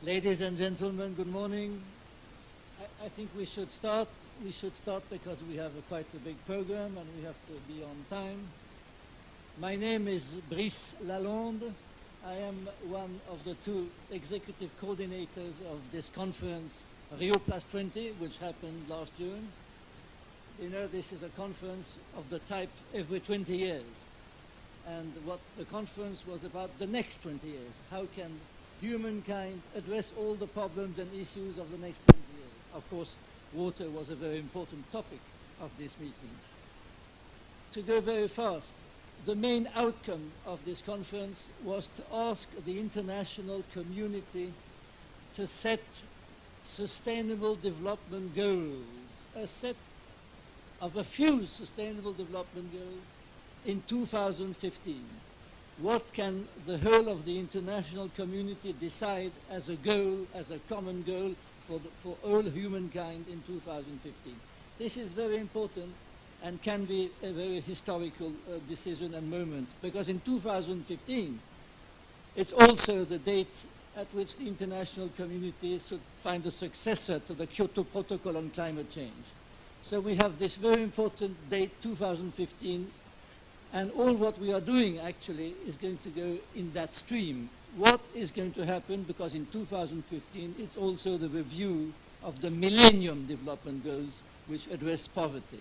Ladies and gentlemen, good morning. I think we should start. We should start because we have quite a big program and we have to be on time. My name is Brice Lalonde. I am one of the two executive coordinators of this conference, Rio Plus 20, which happened last June. You know, this is a conference of the type every 20 years. And what the conference was about the next 20 years. How can humankind address all the problems and issues of the next 20 years? Of course, water was a very important topic of this meeting. To go very fast, the main outcome of this conference was to ask the international community to set sustainable development goals, a set of a few sustainable development goals in 2015. What can the whole of the international community decide as a goal, as a common goal for all humankind in 2015? This is very important and can be a very historical decision and moment, because in 2015, it's also the date at which the international community should find a successor to the Kyoto Protocol on climate change. So we have this very important date, 2015, and all what we are doing actually is going to go in that stream. What is going to happen, because in 2015 it's also the review of the Millennium Development Goals which address poverty.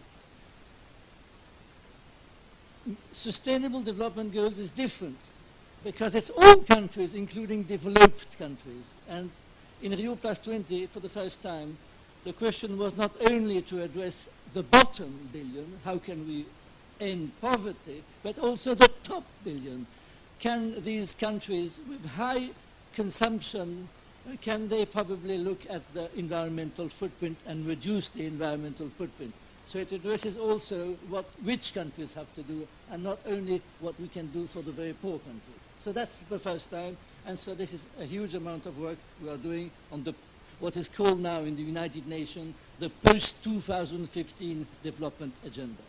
Sustainable Development Goals is different because it's all countries, including developed countries. And in Rio Plus 20, for the first time, the question was not only to address the bottom billion, how can we end poverty, but also the top billion. Can these countries with high consumption, can they probably look at the environmental footprint and reduce the environmental footprint? So it addresses also what rich countries have to do and not only what we can do for the very poor countries. So that's the first time, and so this is a huge amount of work we are doing on the what is called now in the United Nations the post-2015 development agenda.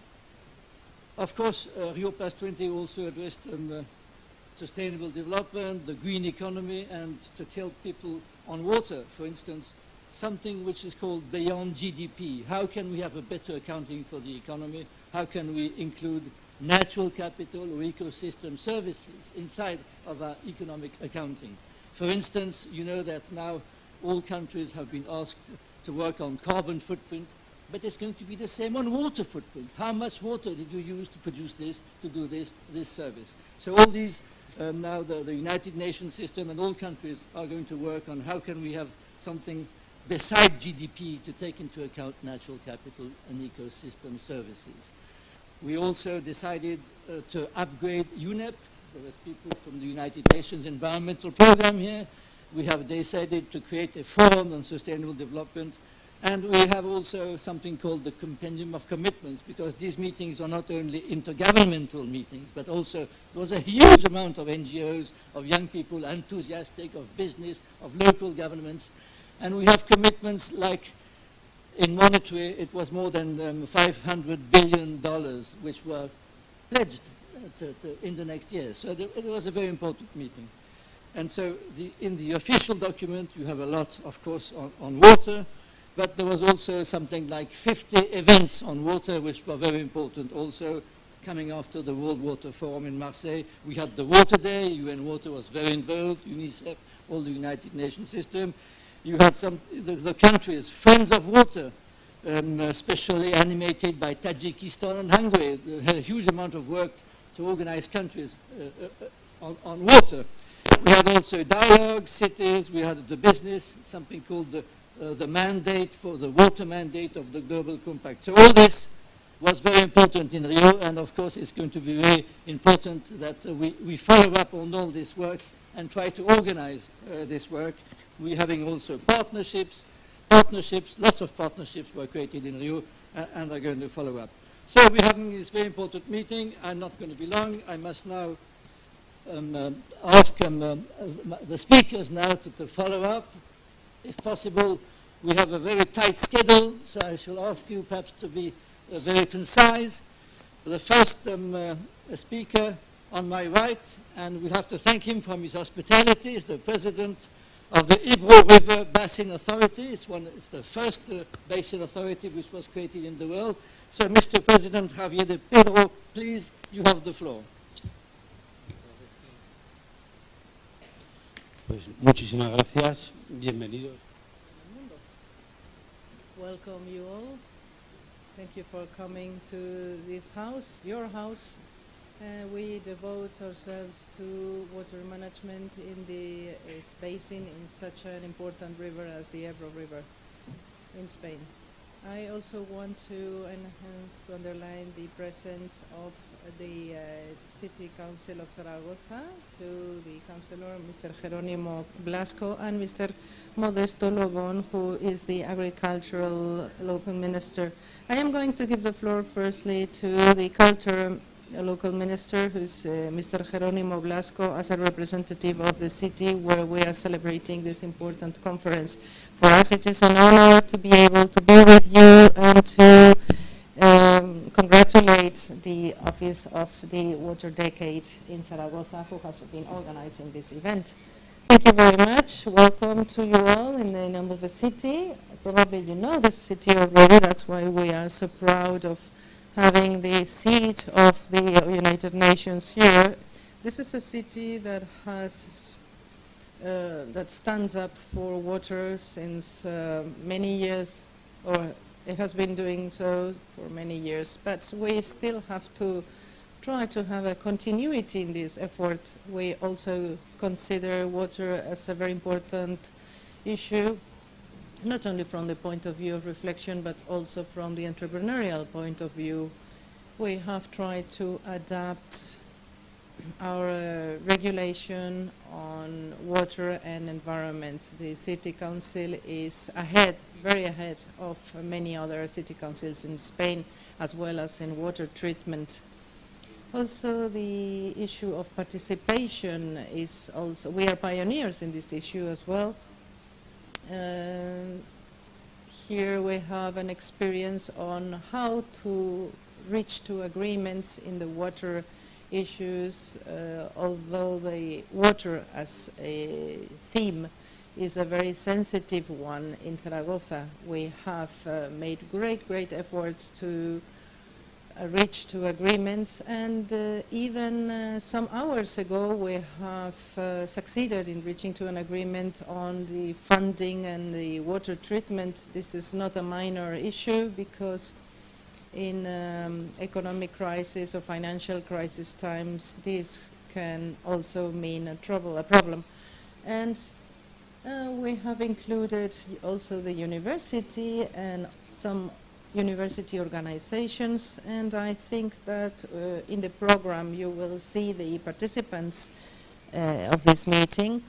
Of course, Rio Plus 20 also addressed sustainable development, the green economy, and to tell people on water, for instance, something which is called beyond GDP. How can we have a better accounting for the economy? How can we include natural capital or ecosystem services inside of our economic accounting? For instance, you know that now all countries have been asked to work on carbon footprint, but it's going to be the same on water footprint. How much water did you use to produce this, to do this service? So all these, now the United Nations system and all countries are going to work on how can we have something beside GDP to take into account natural capital and ecosystem services. We also decided to upgrade UNEP. There was people from the United Nations Environmental Program here. We have decided to create a forum on sustainable development. And we have also something called the Compendium of Commitments, because these meetings are not only intergovernmental meetings, but also there was a huge amount of NGOs, of young people, enthusiastic, of business, of local governments. And we have commitments like in monetary, it was more than $500 billion, which were pledged in the next year. So it was a very important meeting. And so in the official document, you have a lot, of course, on water. But there was also something like 50 events on water, which were very important also, coming after the World Water Forum in Marseille. We had the Water Day, UN Water was very involved, UNICEF, all the United Nations system. You had the countries, Friends of Water, especially animated by Tajikistan and Hungary. They had a huge amount of work to organize countries on water. We had also dialogue, cities, we had the business, something called the mandate for the water mandate of the Global Compact. So all this was very important in Rio, and of course it's going to be very important that we follow up on all this work and try to organize this work. We're having also partnerships, lots of partnerships were created in Rio and are going to follow up. So we're having this very important meeting. I'm not going to be long. I must now ask the speakers now to follow up. If possible, we have a very tight schedule, so I shall ask you perhaps to be very concise. The first speaker on my right, and we have to thank him for his hospitality, is the president of the Ebro River Basin Authority. It's the first basin authority which was created in the world. So, Mr. President Javier de Pedro, please, you have the floor. Pues muchísimas gracias, bienvenidos. Welcome you all. Thank you for coming to this house, your house. We devote ourselves to water management in the basin in such an important river as the Ebro River in Spain. I also want to underline the presence of the City Council of Zaragoza, to the Councillor, Mr. Jerónimo Blasco, and Mr. Modesto Lobón, who is the Agricultural Local Minister. I am going to give the floor firstly to the Culture Local Minister, who's Mr. Jerónimo Blasco, as a representative of the city where we are celebrating this important conference. For us, it is an honor to be able to be with you and to congratulate the Office of the Water Decade in Zaragoza, who has been organizing this event. Thank you very much. Welcome to you all in the name of the city. Probably you know the city already. That's why we are so proud of having the seat of the United Nations here. This is a city that has that stands up for water since many years, or it has been doing so for many years. But we still have to try to have a continuity in this effort. We also consider water as a very important issue, not only from the point of view of reflection, but also from the entrepreneurial point of view. We have tried to adapt our regulation on water and environment. The City Council is ahead, very ahead of many other city councils in Spain, as well as in water treatment. Also, the issue of participation is also, we are pioneers in this issue as well. Here we have an experience on how to reach to agreements in the water issues, although the water as a theme is a very sensitive one in Zaragoza. We have made great efforts to reach to agreements, and even some hours ago we have succeeded in reaching to an agreement on the funding and the water treatment. This is not a minor issue, because in economic crisis or financial crisis times, this can also mean a problem. And we have included also the university and some university organizations, and I think that in the program you will see the participants of this meeting.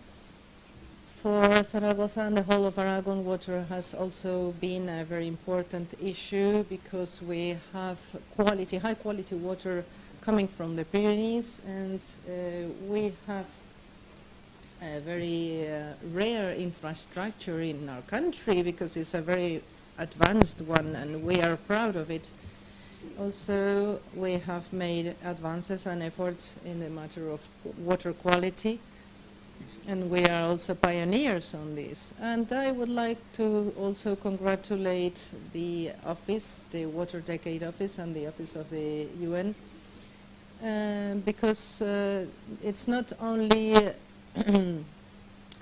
For Zaragoza and the whole of Aragon, water has also been a very important issue, because we have high quality water coming from the Pyrenees, and we have a very rare infrastructure in our country, because it's a very advanced one, and we are proud of it. Also, we have made advances and efforts in the matter of water quality, and we are also pioneers on this. And I would like to also congratulate the office, the Water Decade Office, and the Office of the UN, because it's not only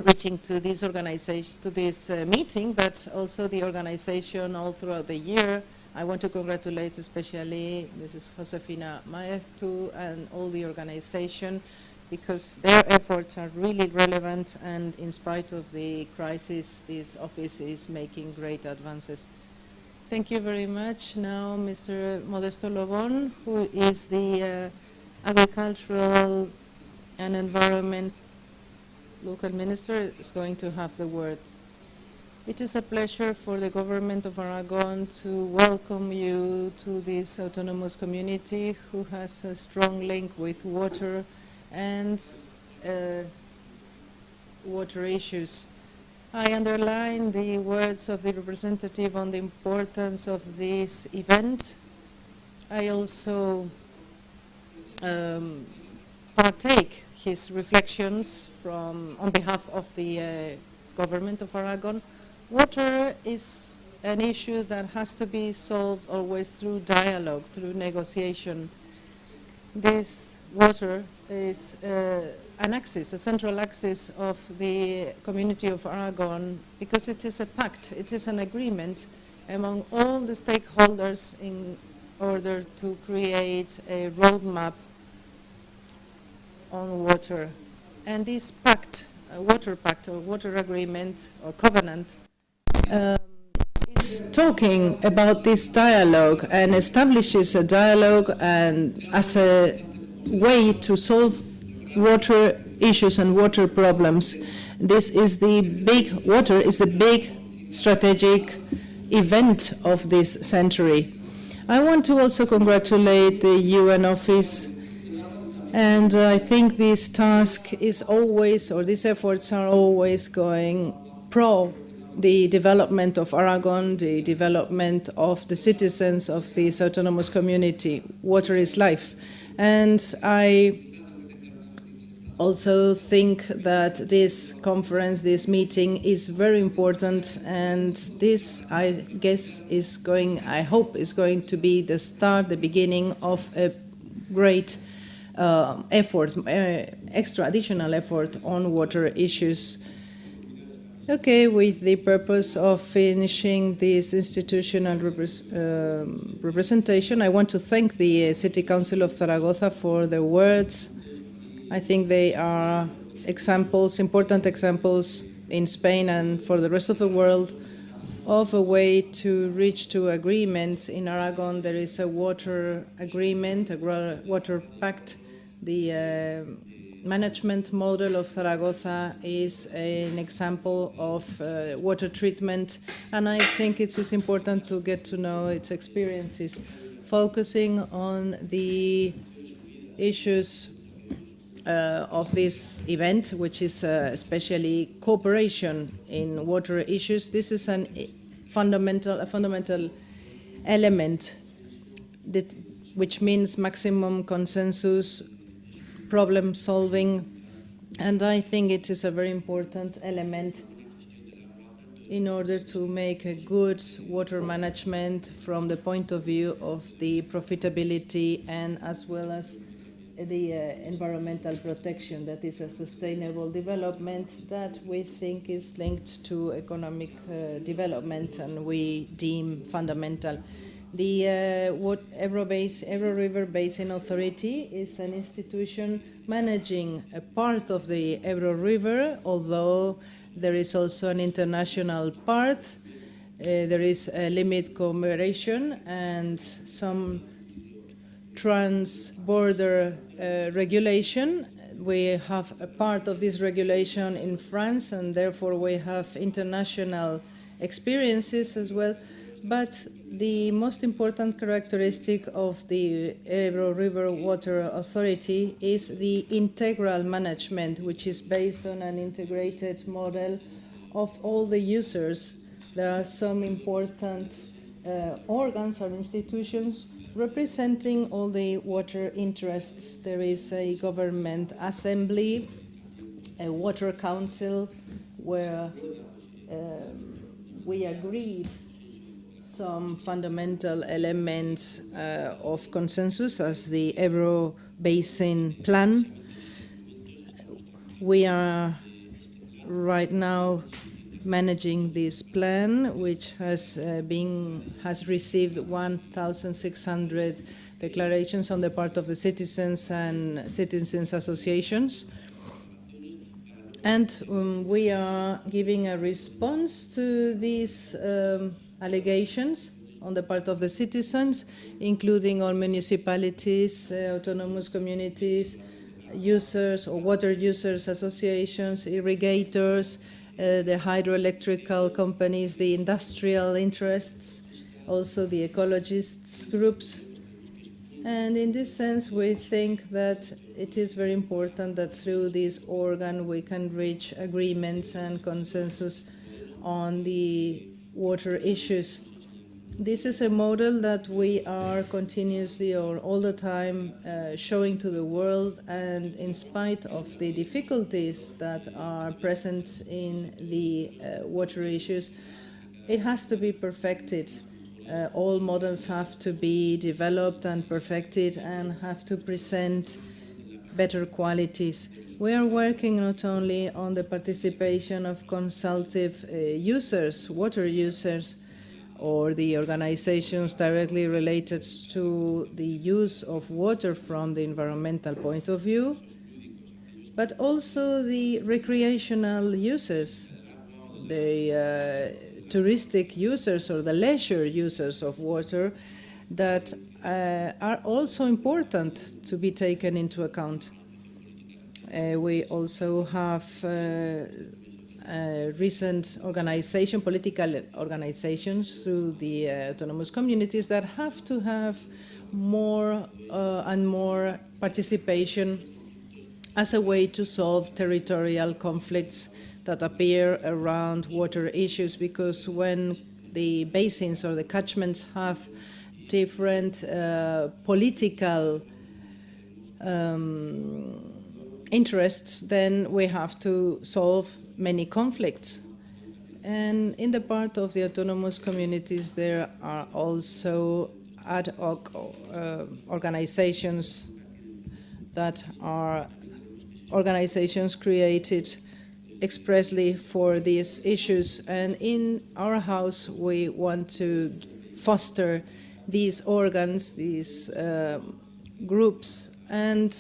reaching to this organization, to this meeting, but also the organization all throughout the year. I want to congratulate especially Mrs. Josefina Maestu and all the organization, because their efforts are really relevant, and in spite of the crisis, this office is making great advances. Thank you very much. Now, Mr. Modesto Lobón, who is the Agricultural and Environment Local Minister, is going to have the word. It is a pleasure for the government of Aragon to welcome you to this autonomous community, who has a strong link with water and water issues. I underline the words of the representative on the importance of this event. I also partake his reflections on behalf of the government of Aragon. Water is an issue that has to be solved always through dialogue, through negotiation. This water is an axis, a central axis of the community of Aragon, because it is a pact, it is an agreement among all the stakeholders in order to create a roadmap on water. And this pact, water pact or water agreement or covenant, is talking about this dialogue and establishes a dialogue and as a way to solve water issues and water problems. This is the big, water is the big strategic event of this century. I want to also congratulate the UN office, and I think this task is always, or these efforts are always going pro the development of Aragon, the development of the citizens of this autonomous community. Water is life. And I also think that this conference, this meeting is very important, and this, I guess, is going, I hope, is going to be the start, the beginning of a great effort, extra additional effort on water issues. Okay, with the purpose of finishing this institutional representation, I want to thank the City Council of Zaragoza for their words. I think they are examples, important examples in Spain and for the rest of the world of a way to reach to agreements. In Aragon, there is a water agreement, a water pact. The management model of Zaragoza is an example of water treatment, and I think it is important to get to know its experiences, focusing on the issues of this event, which is especially cooperation in water issues. This is a fundamental element which means maximum consensus, problem solving, and I think it is a very important element in order to make a good water management from the point of view of the profitability and as well as the environmental protection. That is a sustainable development that we think is linked to economic development and we deem fundamental. The Ebro River Basin Authority is an institution managing a part of the Ebro River, although there is also an international part. There is a limit cooperation and some trans-border regulation. We have a part of this regulation in France, and therefore we have international experiences as well. But the most important characteristic of the Ebro River Water Authority is the integral management, which is based on an integrated model of all the users. There are some important organs or institutions representing all the water interests. There is a government assembly, a water council, where we agreed some fundamental elements of consensus as the Ebro Basin Plan. We are right now managing this plan, which has received 1,600 declarations on the part of the citizens and citizens associations. And we are giving a response to these allegations on the part of the citizens, including all municipalities, autonomous communities, users or water users associations, irrigators, the hydroelectrical companies, the industrial interests, also the ecologists groups. And in this sense, we think that it is very important that through this organ we can reach agreements and consensus on the water issues. This is a model that we are continuously or all the time showing to the world, and in spite of the difficulties that are present in the water issues, it has to be perfected. All models have to be developed and perfected and have to present better qualities. We are working not only on the participation of consultative users, water users, or the organizations directly related to the use of water from the environmental point of view, but also the recreational users, the touristic users or the leisure users of water that are also important to be taken into account. We also have recent political organizations through the autonomous communities that have to have more and more participation as a way to solve territorial conflicts that appear around water issues, because when the basins or the catchments have different political interests, then we have to solve many conflicts. And in the part of the autonomous communities, there are also ad hoc organizations that are organizations created expressly for these issues. And in our house, we want to foster these organs, these groups, and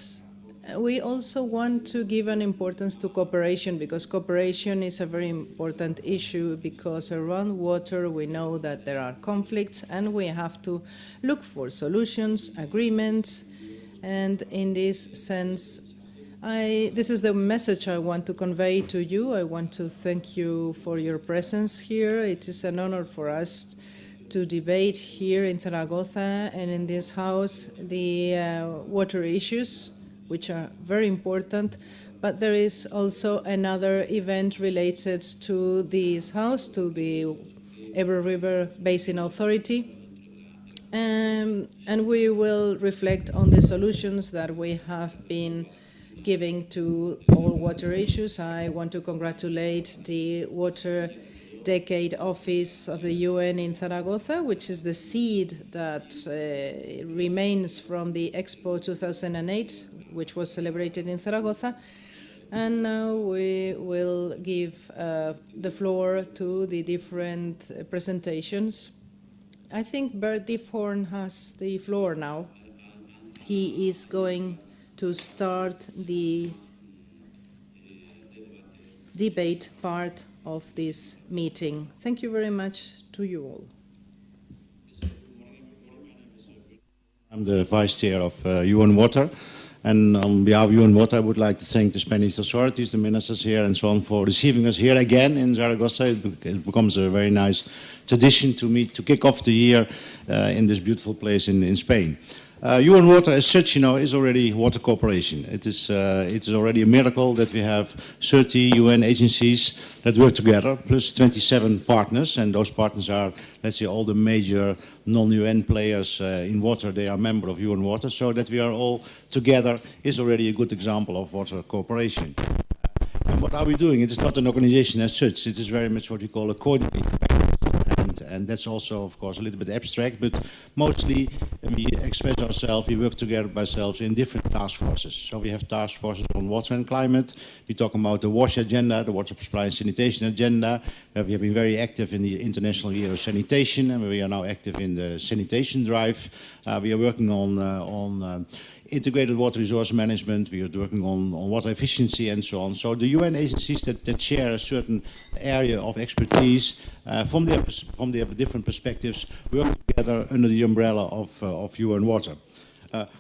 we also want to give an importance to cooperation, because cooperation is a very important issue, because around water we know that there are conflicts and we have to look for solutions, agreements, and in this sense, this is the message I want to convey to you. I want to thank you for your presence here. It is an honor for us to debate here in Zaragoza and in this house the water issues, which are very important. But there is also another event related to this house, to the Ebro River Basin Authority. And we will reflect on the solutions that we have been giving to all water issues. I want to congratulate the Water Decade Office of the UN in Zaragoza, which is the seed that remains from the Expo 2008, which was celebrated in Zaragoza. And now we will give the floor to the different presentations. I think Bert Diffhorn has the floor now. He is going to start the debate part of this meeting. Thank you very much to you all. I'm the Vice Chair of UN Water, and on behalf of UN Water I would like to thank the Spanish authorities, the ministers here and so on, for receiving us here again in Zaragoza. It becomes a very nice tradition to meet, to kick off the year in this beautiful place in Spain. UN Water as such, is already water cooperation. It is already a miracle that we have 30 UN agencies that work together, plus 27 partners, and those partners are, let's say, all the major non-UN players in water. They are members of UN Water, so that we are all together is already a good example of water cooperation. And what are we doing? It is not an organization as such. It is very much what we call a coordinating mechanism. And that's also, of course, a little bit abstract, but mostly we express ourselves, we work together by ourselves in different task forces. So we have task forces on water and climate. We talk about the WASH agenda, the water supply and sanitation agenda. We have been very active in the International Year of Sanitation, and we are now active in the sanitation drive. We are working on integrated water resource management, we are working on water efficiency and so on. So the UN agencies that share a certain area of expertise from their different perspectives work together under the umbrella of UN Water.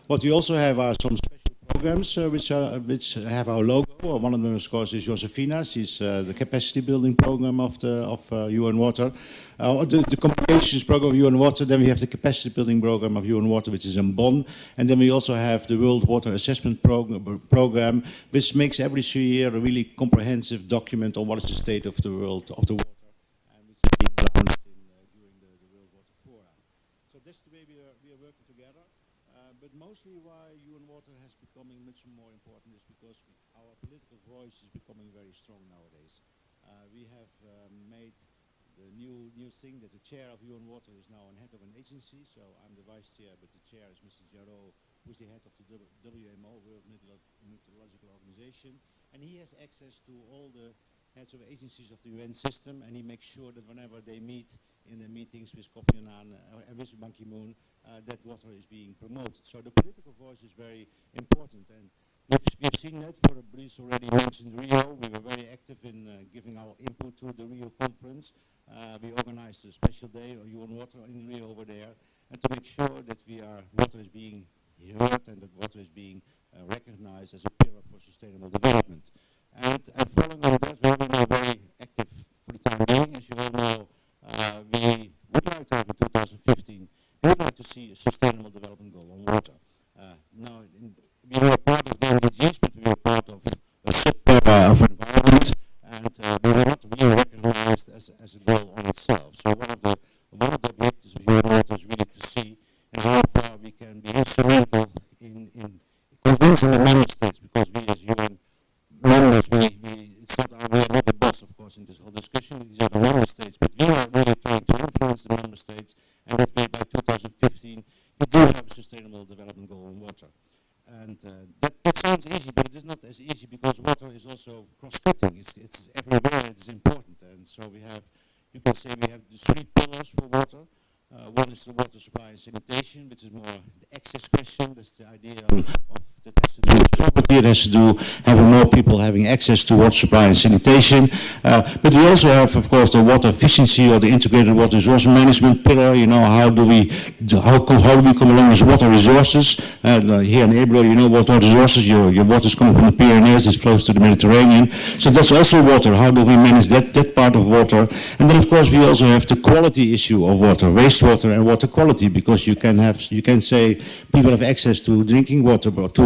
What we also have are some special programs which have our logo. One of them, of course, is Josefina. She's the capacity building program of UN Water. The communications program of UN Water. Then we have the capacity building program of UN Water, which is in Bonn. And then we also have the World Water Assessment program, which makes every 3 years a really comprehensive document on what is the state of the world of the water, and which is being launched during the World Water Fora. see why UN Water has becoming much more important is because our political voice is becoming very strong nowadays. We have made the new thing that the chair of UN Water is now an head of an agency. So I'm the vice chair, but the chair is Mr. Jarreau, who's the head of the WMO, World Meteorological Organization, and he has access to all the heads of agencies of the UN system, and he makes sure that whenever they meet in the meetings with Kofi Annan and with Ban Ki-moon, that water is being promoted. So the political voice is very important, and we've seen that. For Brice already mentioned Rio. We were very active in giving our input to the Rio conference. We organized a special day of UN Water in Rio over there, and to make sure that water is being heard and that water is being recognized as a pillar for sustainable development. And following on that, we're now very active for the time being. As you all know, we would like to have in 2015, we would like to see a sustainable development goal on water. Now, we were part of the MDGs, but we were part of a sub-pillar of environment, and we were not really recognized as a goal on itself. So one of the objectives of UN Water is really to see how far we can be instrumental in convincing the member states, because we as UN members, we are not the boss, of course, in this whole discussion. These are the member states, but we are really trying to influence the member states, and that way by 2015 we do have a sustainable development goal on water. And that sounds easy, but it is not as easy, because water is also cross-cutting. It's everywhere. It's important, and so you can say we have the 3 pillars for water. One is the water supply and sanitation, which is more the access question. That's the idea that has to do with poverty. It has to do having more people having access to water supply and sanitation. But we also have, of course, the water efficiency or the integrated water resource management pillar. You know, how do we come along with water resources? Here in Ebro, you know, water resources. Your water is coming from the Pyrenees. It flows to the Mediterranean. So that's also water. How do we manage that part of water? And then, of course, we also have the quality issue of water, wastewater and water quality, because you can say people have access to drinking water, but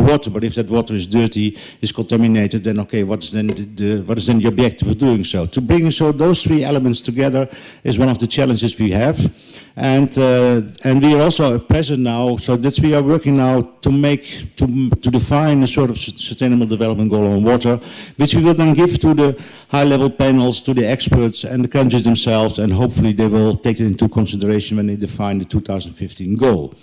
if that water is dirty, is contaminated, then okay, what is then the objective of doing so? To bring those 3 elements together is one of the challenges we have, and we are also present now. So we are working now to define a sort of sustainable development goal on water, which we will then give to the high-level panels, to the experts and the countries themselves, and hopefully they will take it into consideration when they define the 2015 goal.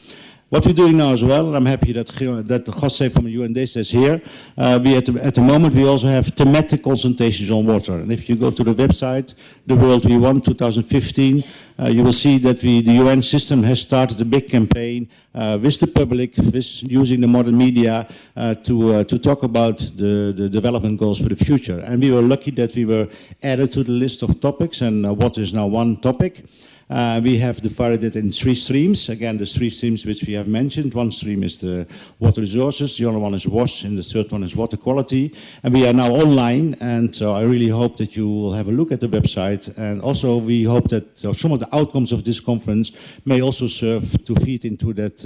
What we're doing now as well, and I'm happy that Jose from the UNDESA is here. At the moment we also have thematic consultations on water. And if you go to the website, The World We Want 2015, you will see that the UN system has started a big campaign with the public, with using the modern media to talk about the development goals for the future. And we were lucky that we were added to the list of topics, and water is now one topic. We have divided it in 3 streams. Again, the 3 streams which we have mentioned. One stream is the water resources, the other one is WASH, and the third one is water quality. And we are now online, and so I really hope that you will have a look at the website. And also we hope that some of the outcomes of this conference may also serve to feed into that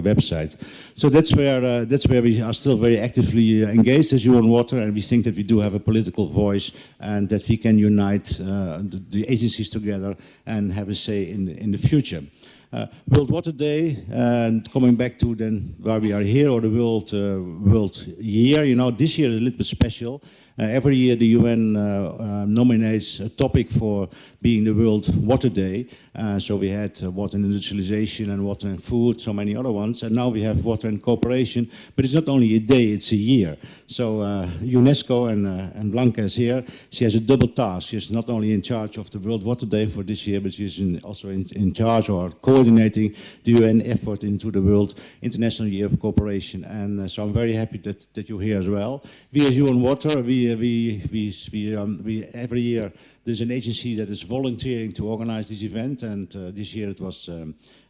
website. So that's where we are still very actively engaged as UN Water, and we think that we do have a political voice, and that we can unite the agencies together and have a say in the future. World Water Day, and coming back to then why we are here, or the World Year. You know, this year is a little bit special. Every year the UN nominates a topic for being the World Water Day. So we had water and industrialization and water and food, so many other ones. And now we have water and cooperation. But it's not only a day, it's a year. So UNESCO, and Blanca is here. She has a double task. She's not only in charge of the World Water Day for this year, but she's also in charge or coordinating the UN effort into the World International Year of Cooperation. And so I'm very happy that you're here as well. We as UN Water, we every year there's an agency that is volunteering to organize this event, and this year it was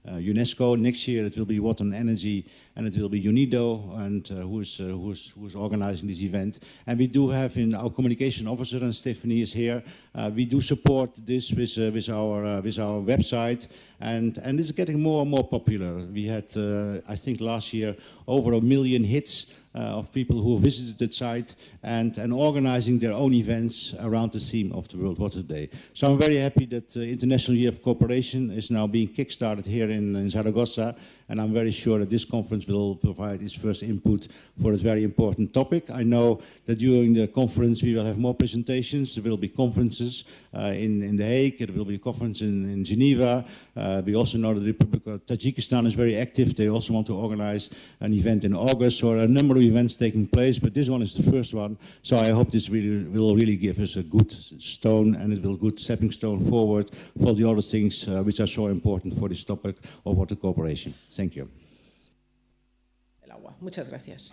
UNESCO. Next year it will be Water and Energy, and it will be UNIDO, and who's organizing this event. And we do have in our communication officer, and Stephanie is here. We do support this with our website, and it's getting more and more popular. We had I think last year over 1 million hits of people who visited the site and organizing their own events around the theme of the World Water Day. So I'm very happy that the International Year of Cooperation is now being kickstarted here in Zaragoza, and I'm very sure that this conference will provide its first input for this very important topic. I know that during the conference we will have more presentations. There will be conferences in The Hague, there will be a conference in Geneva. We also know that the Republic of Tajikistan is very active. They also want to organize an event in August, or a number of events taking place, but this one is the first one. So I hope this will really give us a good stone, and it will good stepping stone forward for the other things which are so important for this topic of water cooperation. Thank you. El agua. Muchas gracias.